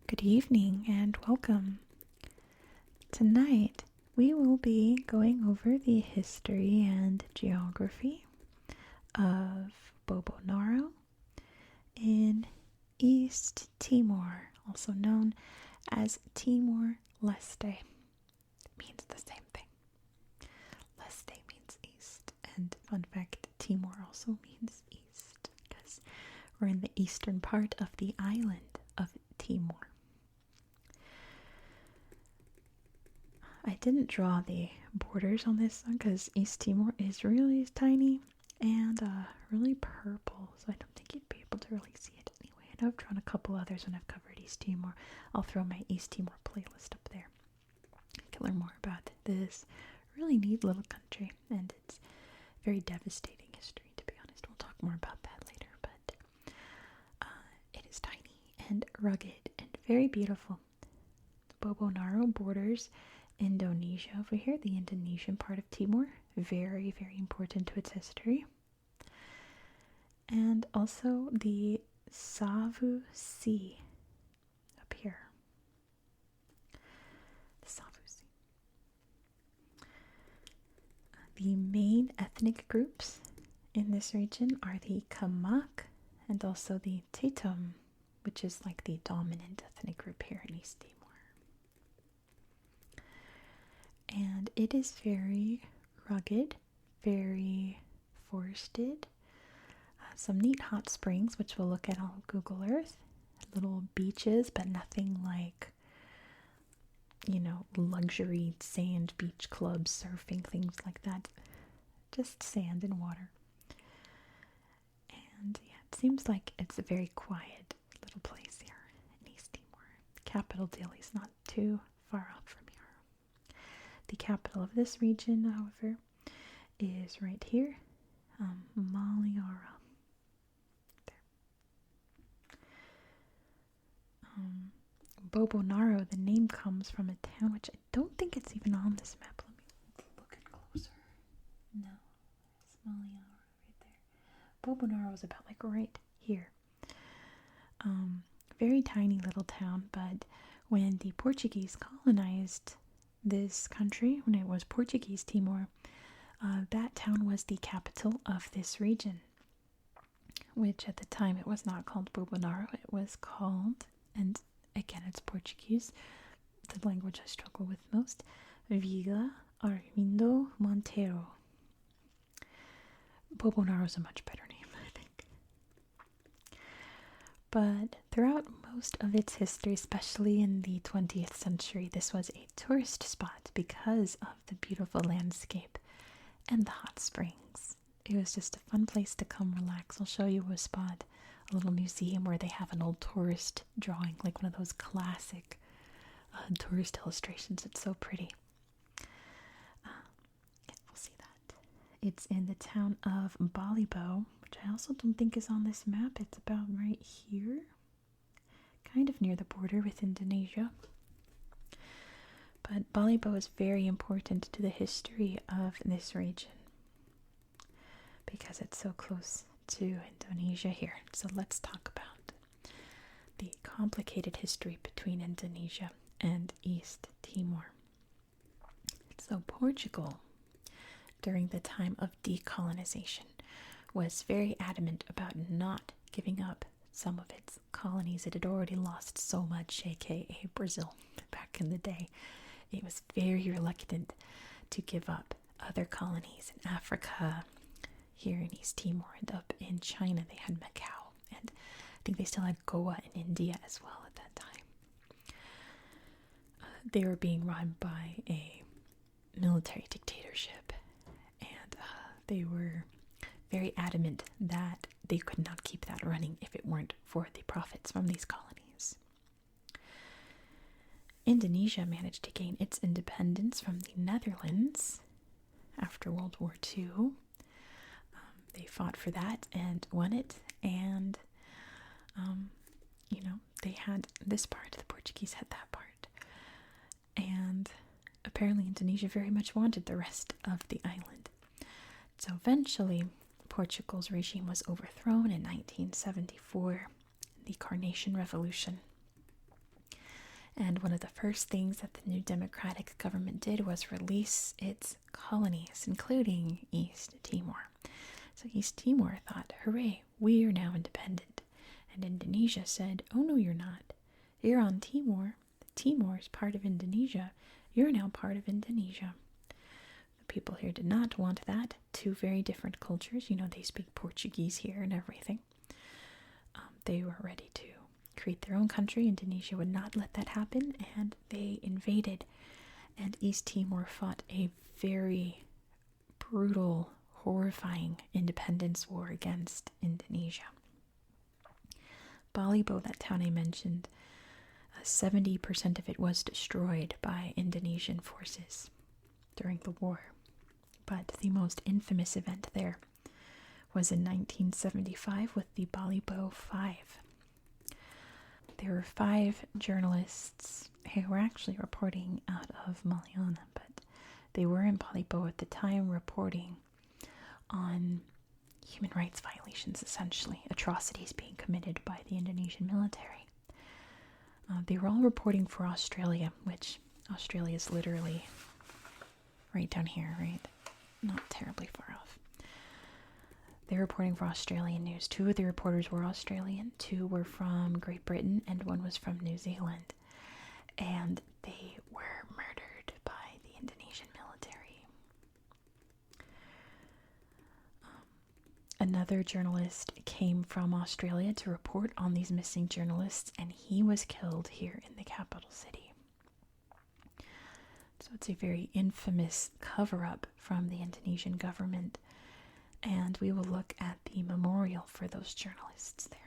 Good evening and welcome. Tonight we will be going over the history and geography of Bobonaro in East Timor, also known as Timor-Leste. It means the same thing. Leste means east, and fun fact, Timor also means east because we're in the eastern part of the island of Timor. I didn't draw the borders on this one because East Timor is really tiny and really purple, so I don't think you'd be able to really see it anyway. I know I've drawn a couple others when I've covered East Timor. I'll throw my East Timor playlist up there. You can learn more about this really neat little country and its very devastating history, to be honest. We'll talk more about that later, but it is tiny and rugged and very beautiful. Bobonaro borders Indonesia over here, the Indonesian part of Timor, very, very important to its history. And also the Savu Sea up here. The Savu Sea. The main ethnic groups in this region are the Kamak and also the Tetum, which is like the dominant ethnic group here in East Timor. And it is very rugged, very forested. Some neat hot springs, which we'll look at on Google Earth. Little beaches, but nothing like, luxury sand beach clubs, surfing, things like that. Just sand and water. And yeah, it seems like it's a very quiet little place here in East Timor. Capital Dili is not too far off from here. The capital of this region, however, is right here, Maliara. Bobonaro, the name comes from a town which I don't think it's even on this map. Let me look it closer. No, it's Maliara right there. Bobonaro is about like right here. Very tiny little town, but when the Portuguese colonized this country, when it was Portuguese Timor, that town was the capital of this region, which at the time it was not called Bobonaro. It was called, and again it's Portuguese, the language I struggle with most, Vila Armindo Monteiro. Bobonaro is a much better name, I think. But throughout most of its history, especially in the 20th century, this was a tourist spot because of the beautiful landscape and the hot springs. It was just a fun place to come relax. I'll show you a spot, a little museum where they have an old tourist drawing, like one of those classic tourist illustrations. It's so pretty. We'll see that. It's in the town of Balibo, which I also don't think is on this map. It's about right here, kind of near the border with Indonesia. But Balibo is very important to the history of this region because it's so close to Indonesia here. So let's talk about the complicated history between Indonesia and East Timor. So Portugal, during the time of decolonization, was very adamant about not giving up some of its colonies. It had already lost so much, aka Brazil, back in the day. It was very reluctant to give up other colonies in Africa, here in East Timor, and up in China they had Macau, and I think they still had Goa in India as well at that time. They were being run by a military dictatorship, and they were very adamant that they could not keep that running if it weren't for the profits from these colonies. Indonesia managed to gain its independence from the Netherlands after World War II. They fought for that and won it, and they had this part, the Portuguese had that part, and apparently Indonesia very much wanted the rest of the island. So eventually Portugal's regime was overthrown in 1974, the Carnation Revolution. And one of the first things that the new democratic government did was release its colonies, including East Timor. So East Timor thought, hooray, we are now independent. And Indonesia said, oh no, you're not. You're on Timor. Timor is part of Indonesia. You're now part of Indonesia. The people here did not want that. Two very different cultures. You know, they speak Portuguese here and everything. They were ready to create their own country. Indonesia would not let that happen, and they invaded. And East Timor fought a very brutal, horrifying independence war against Indonesia. Balibo, that town I mentioned, 70% of it was destroyed by Indonesian forces during the war. But the most infamous event there was in 1975 with the Balibo Five. There were 5 journalists who were actually reporting out of Maliana, but they were in Balibo at the time reporting on human rights violations, essentially, atrocities being committed by the Indonesian military. They were all reporting for Australia, which Australia is literally right down here, right? Not terribly far off. They were reporting for Australian news. 2 of the reporters were Australian, 2 were from Great Britain, and 1 was from New Zealand. And they were murdered by the Indonesian military. Another journalist came from Australia to report on these missing journalists, and he was killed here in the capital city. So it's a very infamous cover-up from the Indonesian government, and we will look at the memorial for those journalists there.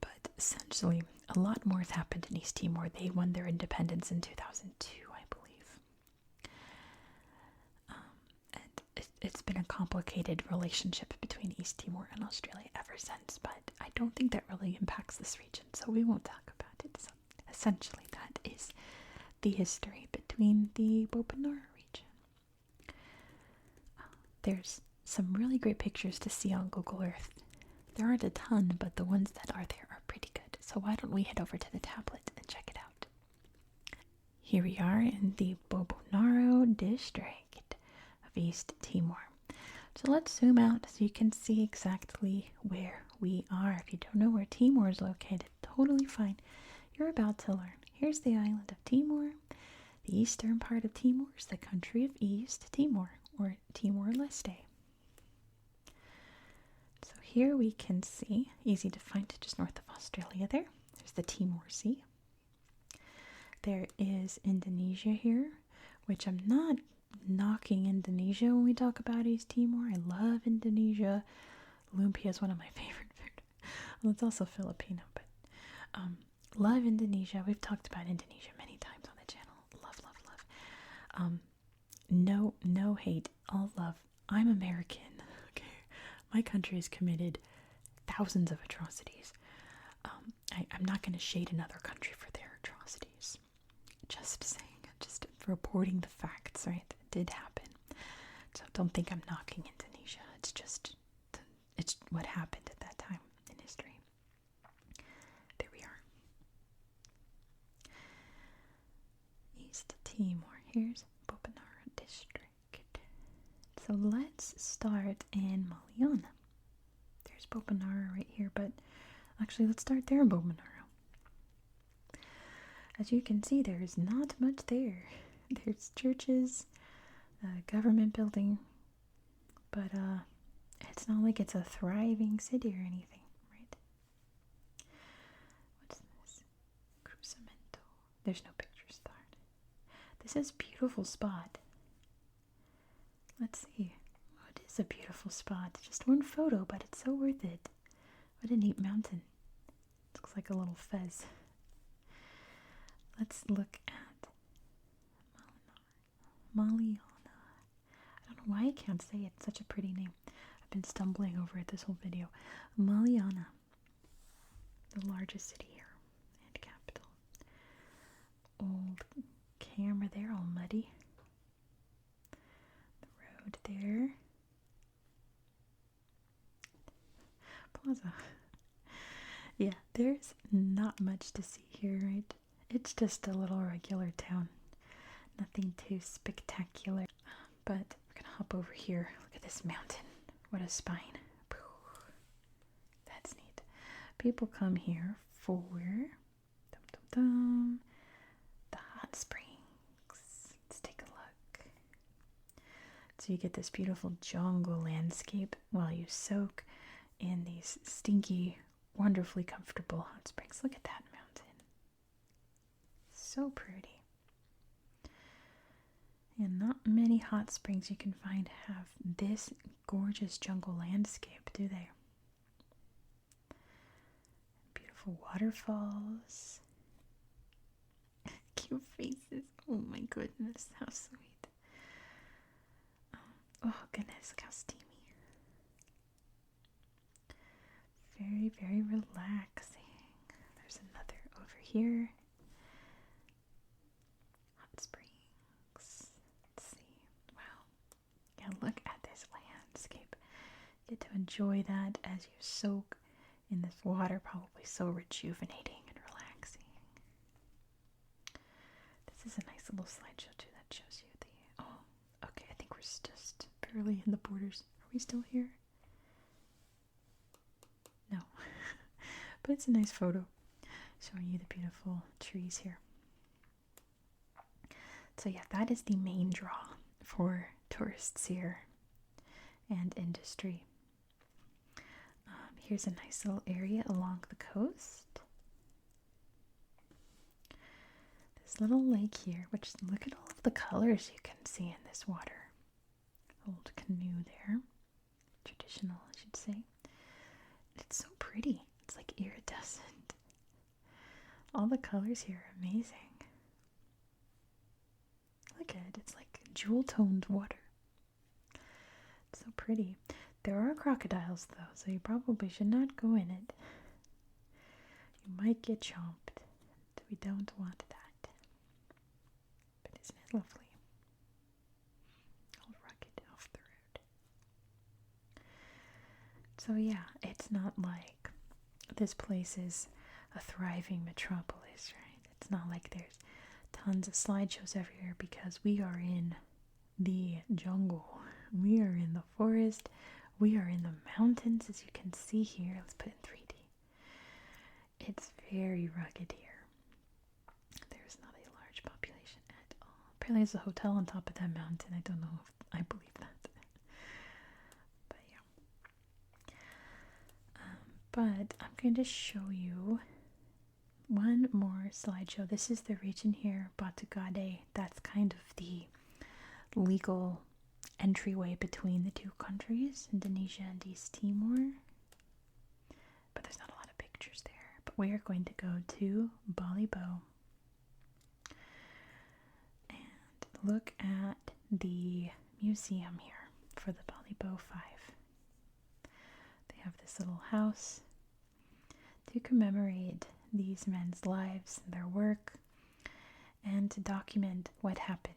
But essentially, a lot more has happened in East Timor. They won their independence in 2002, I believe. And it's been a complicated relationship between East Timor and Australia ever since, but I don't think that really impacts this region, so we won't talk about it. So essentially, that is the history between the Bobonaro region. There's some really great pictures to see on Google Earth. There aren't a ton, but the ones that are there are pretty good. So why don't we head over to the tablet and check it out? Here we are in the Bobonaro district of East Timor. So let's zoom out so you can see exactly where we are. If you don't know where Timor is located, totally fine. You're about to learn. Here's the island of Timor. The eastern part of Timor is the country of East Timor, or Timor-Leste. So here we can see, easy to find, just north of Australia there. There's the Timor Sea. There is Indonesia here, which I'm not knocking Indonesia when we talk about East Timor. I love Indonesia. Lumpia is one of my favorite food. Well, it's also Filipino, but love Indonesia. We've talked about Indonesia many times on the channel. Love, love, love. No hate, all love. I'm American. Okay, my country has committed thousands of atrocities. I'm not going to shade another country for their atrocities. Just saying, just reporting the facts, right? It did happen. So don't think I'm knocking Indonesia. It's what happened at that time in history. There we are. East Timor. Here's Bobonaro district. So let's start in Maliana. There's Bobonaro right here, but actually let's start there in Bobonaro. As you can see, there is not much there. There's churches, a government building, but it's not like it's a thriving city or anything, right? What's this? Cruzamento. There's no pictures there. This is a beautiful spot. Let's see. Oh, it is a beautiful spot. Just one photo, but it's so worth it. What a neat mountain. Looks like a little fez. Let's look at Maliana. I don't know why I can't say it. It's such a pretty name. I've been stumbling over it this whole video. Maliana. The largest city here and capital. Old camera there, all muddy. There. Plaza. Yeah, there's not much to see here, right? It's just a little regular town. Nothing too spectacular. But we're gonna hop over here. Look at this mountain. What a spine. That's neat. People come here for the hot springs. Let's take a look. So you get this beautiful jungle landscape while you soak in these stinky, wonderfully comfortable hot springs. Look at that mountain. So pretty. And not many hot springs you can find have this gorgeous jungle landscape, do they? Beautiful waterfalls. Cute faces. Oh my goodness, how sweet. Oh goodness, look how steamy. Very, very relaxing. There's another over here. Hot springs. Let's see. Wow. Yeah, look at this landscape. You get to enjoy that as you soak in this water, probably so rejuvenating and relaxing. This is a nice little slideshow too that shows you the... Oh, okay, I think we're just barely in the borders. Are we still here? No. But it's a nice photo showing you the beautiful trees here. So yeah, that is the main draw for tourists here and industry. Here's a nice little area along the coast. This little lake here, which look at all of the colors you can see in this water. Old canoe there. Traditional, I should say. It's so pretty. It's like iridescent. All the colors here are amazing. Look at it. It's like jewel-toned water. It's so pretty. There are crocodiles, though, so you probably should not go in it. You might get chomped. We don't want that. But isn't it lovely? All rugged off the road. So yeah, it's not like this place is a thriving metropolis, right? It's not like there's tons of slideshows everywhere because we are in the jungle. We are in the forest. We are in the mountains, as you can see here. Let's put it in 3D. It's very rugged here. There's not a large population at all. Apparently there's a hotel on top of that mountain. I don't know if I believe that. But yeah. But I'm going to show you one more slideshow. This is the region here, Batugade. That's kind of the legal entryway between the two countries, Indonesia and East Timor. But there's not a lot of pictures there. But we are going to go to Balibo and look at the museum here for the Balibo 5. They have this little house to commemorate these men's lives and their work and to document what happened.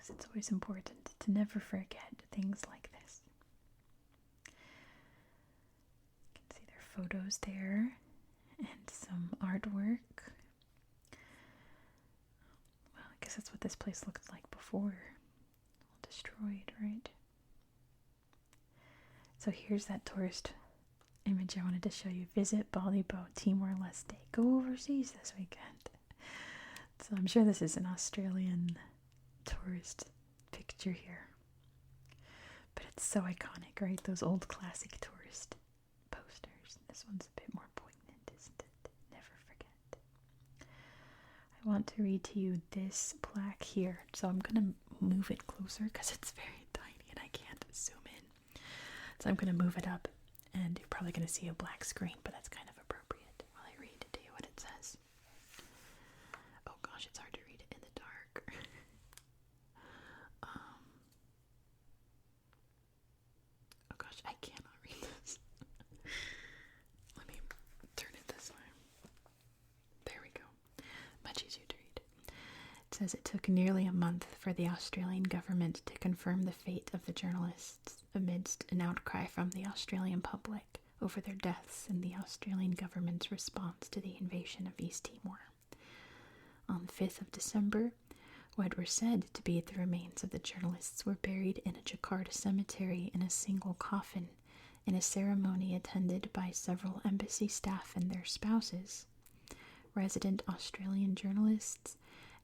It's always important to never forget things like this. You can see their photos there and some artwork. Well, I guess that's what this place looked like before. All destroyed, right? So here's that tourist image I wanted to show you. Visit Balibo, Timor-Leste. Go overseas this weekend. So I'm sure this is an Australian tourist picture here, but it's so iconic, right? Those old classic tourist posters. This one's a bit more poignant, isn't it? Never forget. I want to read to you this plaque here, so I'm gonna move it closer because it's very tiny and I can't zoom in. So I'm gonna move it up, and you're probably gonna see a black screen, but that's kind of appropriate while I read to you what it says. Oh gosh, it's hard to read it in the dark. Oh gosh, I cannot read this. Let me turn it this way. There we go. Much easier to read. It says it took nearly a month for the Australian government to confirm the fate of the journalists amidst an outcry from the Australian public over their deaths and the Australian government's response to the invasion of East Timor. On the 5th of December, what were said to be the remains of the journalists were buried in a Jakarta cemetery in a single coffin, in a ceremony attended by several embassy staff and their spouses, resident Australian journalists,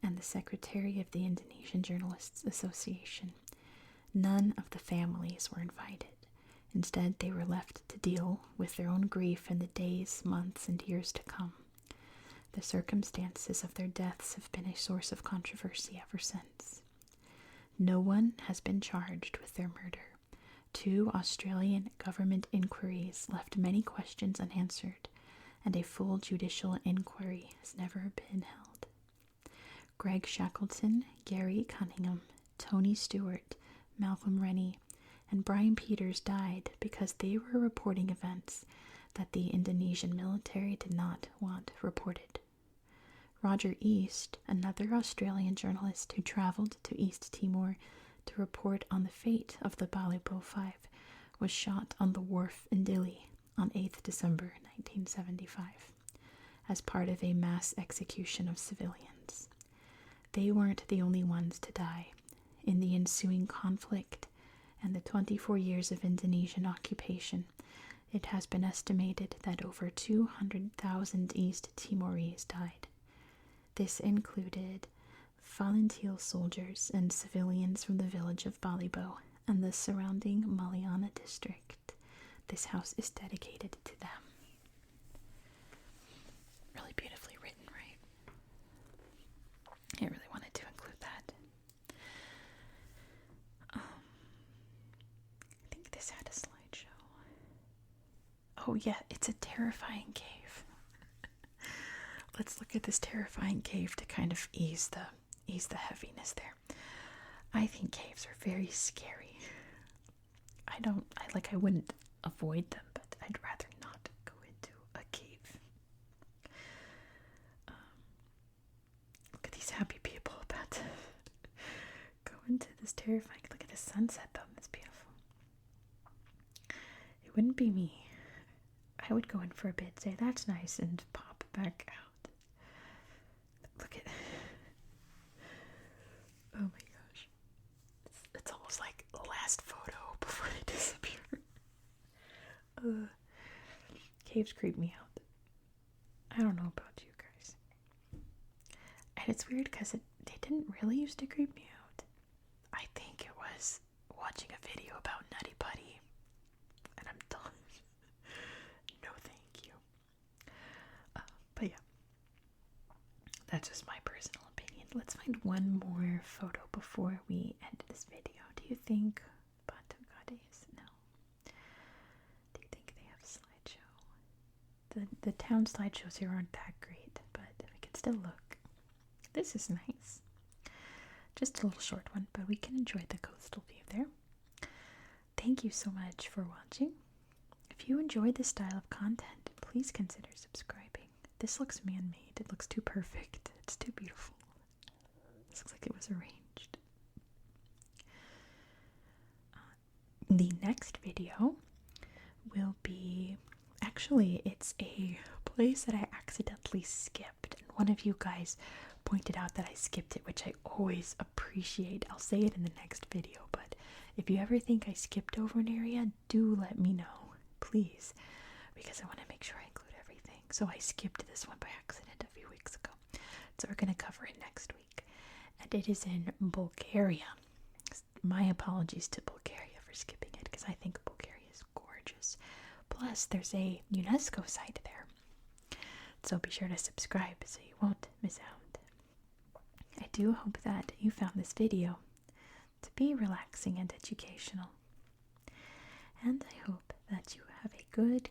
and the secretary of the Indonesian Journalists Association. None of the families were invited. Instead, they were left to deal with their own grief in the days, months, and years to come. The circumstances of their deaths have been a source of controversy ever since. No one has been charged with their murder. 2 Australian government inquiries left many questions unanswered, and a full judicial inquiry has never been held. Greg Shackleton, Gary Cunningham, Tony Stewart, Malcolm Rennie, and Brian Peters died because they were reporting events that the Indonesian military did not want reported. Roger East, another Australian journalist who traveled to East Timor to report on the fate of the Balibo 5, was shot on the wharf in Dili on 8th December 1975 as part of a mass execution of civilians. They weren't the only ones to die. In the ensuing conflict and the 24 years of Indonesian occupation, it has been estimated that over 200,000 East Timorese died. This included volunteer soldiers and civilians from the village of Balibo and the surrounding Maliana district. This house is dedicated to them. Really beautifully written, right? I really wanted to include that. I think this had a slideshow. Oh yeah, it's a terrifying cave. Let's look at this terrifying cave to kind of ease the heaviness there. I think caves are very scary. I wouldn't avoid them, but I'd rather not go into a cave. Look at these happy people about to go into this terrifying. Look at the sunset though, it's beautiful. It wouldn't be me. I would go in for a bit, say that's nice, and pop back out. Look at, oh my gosh, it's almost like the last photo before they disappear. Caves creep me out. I don't know about you guys. And it's weird because they didn't really used to creep me out. I think it was watching a video about Nutty Putty, and I'm done. No thank you. But yeah. That's just my personal opinion. Let's find one more photo before we end this video. Do you think Batu Gadis? No. Do you think they have a slideshow? The town slideshows here aren't that great, but we can still look. This is nice. Just a little short one, but we can enjoy the coastal view there. Thank you so much for watching. If you enjoyed this style of content, please consider subscribing. This looks man-made. It looks too perfect. It's too beautiful. This looks like it was arranged. The next video will be... Actually, it's a place that I accidentally skipped. And one of you guys pointed out that I skipped it, which I always appreciate. I'll say it in the next video, but if you ever think I skipped over an area, do let me know, please, because I want to make sure I include everything. So I skipped this one by accident a few weeks ago. So we're going to cover it next week. And it is in Bulgaria. My apologies to Bulgaria for skipping it, because I think Bulgaria is gorgeous. Plus, there's a UNESCO site there. So be sure to subscribe so you won't miss out. I do hope that you found this video to be relaxing and educational. And I hope that you have a good